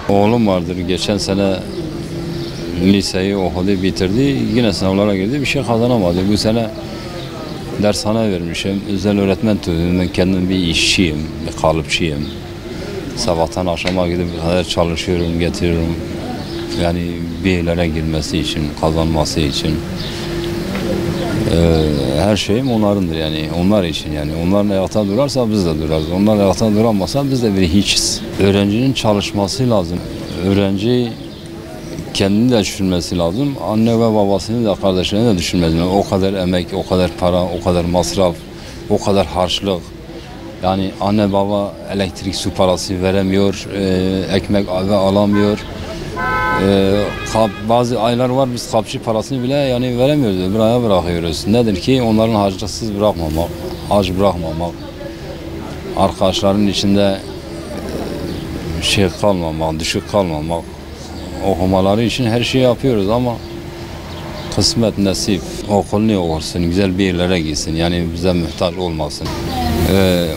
Oğlum vardır, geçen sene liseyi okudu, bitirdi, yine sınavlara girdi, bir şey kazanamadı. Bu sene dershane vermişim, özel öğretmen tuttum, ben kendim bir işçiyim, bir kalıpçıyım. Sabahtan akşama gidip kadar çalışıyorum, getiriyorum. Yani bir yerlere girmesi için, kazanması için. Her şeyim onlarındır yani, onlar için yani. Onlar ayakta durarsa biz de durarız. Onlar ayakta duramazsa biz de bir hiçiz. Öğrencinin çalışması lazım. Öğrenci kendini de düşünmesi lazım. Anne ve babasını da, kardeşlerini de düşünmesi lazım. O kadar emek, o kadar para, o kadar masraf, o kadar harçlık. Yani anne baba elektrik su parası veremiyor, ekmek eve alamıyor. Bazı aylar var biz kapçı parasını bile yani veremiyoruz, bir aya bırakıyoruz. Nedir ki onların harçlıksız bırakmamak, aç bırakmamak, arkadaşların içinde şey kalmamak, düşük kalmamak, okumaları için her şeyi yapıyoruz ama kısmet, nasip, okulunu okursun, güzel bir yerlere gitsin, yani bize muhtaç olmasın.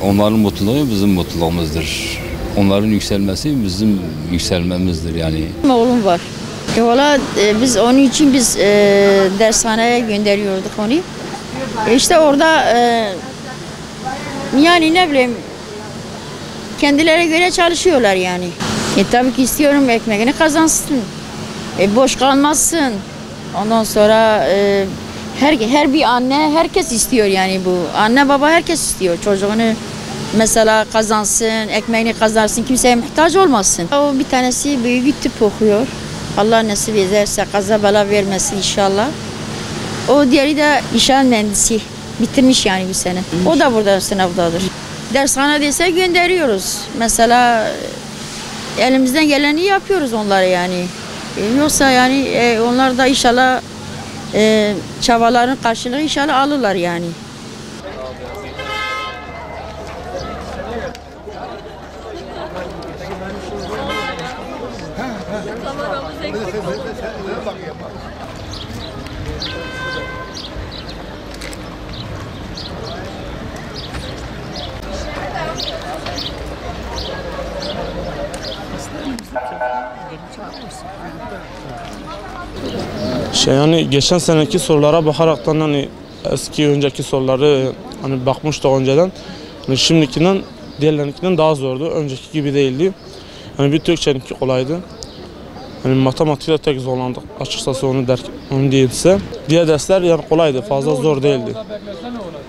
Onların mutluluğu bizim mutluluğumuzdur. Onların yükselmesi bizim yükselmemizdir yani. Oğlum var. Valla biz onun için dershaneye gönderiyorduk onu. İşte orada yani ne bileyim kendilerine göre çalışıyorlar yani. Tabii ki istiyorum ekmeğini kazansın. Boş kalmazsın. Ondan sonra her bir anne herkes istiyor yani bu. Anne baba herkes istiyor çocuğunu mesela kazansın, ekmeğini kazansın, kimseye muhtaç olmasın. O bir tanesi büyük tıp okuyor. Allah nasip ederse kaza bela vermesin inşallah. O diğeri de inşaat mühendisi. Bitirmiş yani bu sene. O da burada sınavdadır. Dershanedeyse gönderiyoruz. Mesela elimizden geleni yapıyoruz onları yani. Yoksa yani onlar da inşallah çabaların karşılığı inşallah alırlar yani. Yani geçen seneki sorulara bakaraktan hani önceki soruları hani bakmıştık önceden. Hani şimdikinden diğerlerinkinden daha zordu. Önceki gibi değildi. Hani bir Türkçeninki kolaydı. Hani matematikte tek zorlandık açıkçası onu diyeyim size. Diğer dersler yani kolaydı, fazla zor değildi.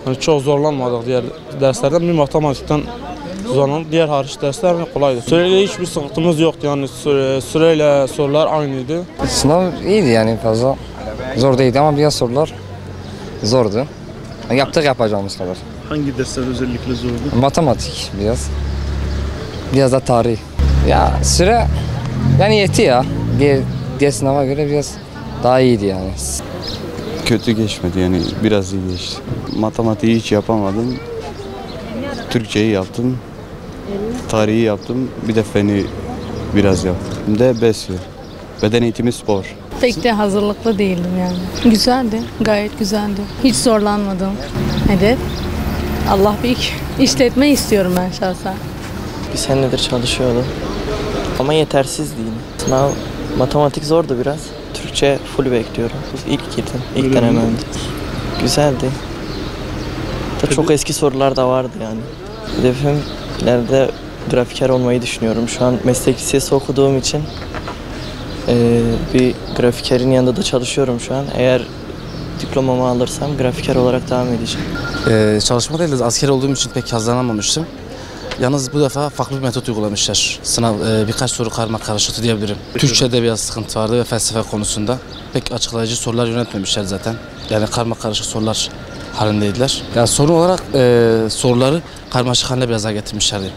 Yani çok zorlanmadık diğer derslerden, bir matematikten zorlandık. Diğer hariç dersler kolaydı. Süreyle hiçbir sıkıntımız yoktu yani süreyle sorular aynıydı. Sınav iyiydi yani, fazla zor değildi ama biraz sorular zordu. Yaptık yapacağımız kadar. Hangi dersler özellikle zordu? Matematik biraz da tarih. Ya süre yani yetti ya. Diğer sınava göre biraz daha iyiydi yani. Kötü geçmedi yani, biraz iyi geçti. Matematiği hiç yapamadım. Türkçeyi yaptım. Tarihi yaptım. Bir de feni biraz yaptım. Bir de BESYO. Beden eğitimi spor. Pek de hazırlıklı değildim yani. Güzeldi, gayet güzeldi. Hiç zorlanmadım. Hedef Allah büyük. İşletme istiyorum ben şahsen. Bir senedir çalışıyordum ama yetersiz değil. Sınav matematik zordu biraz. Türkçe full bekliyorum. İlk girdim, ilk denememdi. Güzeldi. Çok eski sorular da vardı yani. Hedefim ileride grafiker olmayı düşünüyorum. Şu an meslek lisesi okuduğum için bir grafikerin yanında da çalışıyorum şu an. Eğer diplomamı alırsam grafiker olarak devam edeceğim. Çalışma değil de asker olduğum için pek hazırlanamamıştım. Yalnız bu defa farklı bir metot uygulamışlar. Sınav birkaç soru karma karışıktı diyebilirim. Türkçe'de biraz sıkıntı vardı ve felsefe konusunda. Pek açıklayıcı sorular yönetmemişler zaten. Yani karma karışık sorular halindeydiler. Yani sorun olarak soruları karmaşık haline biraz daha getirmişlerdi.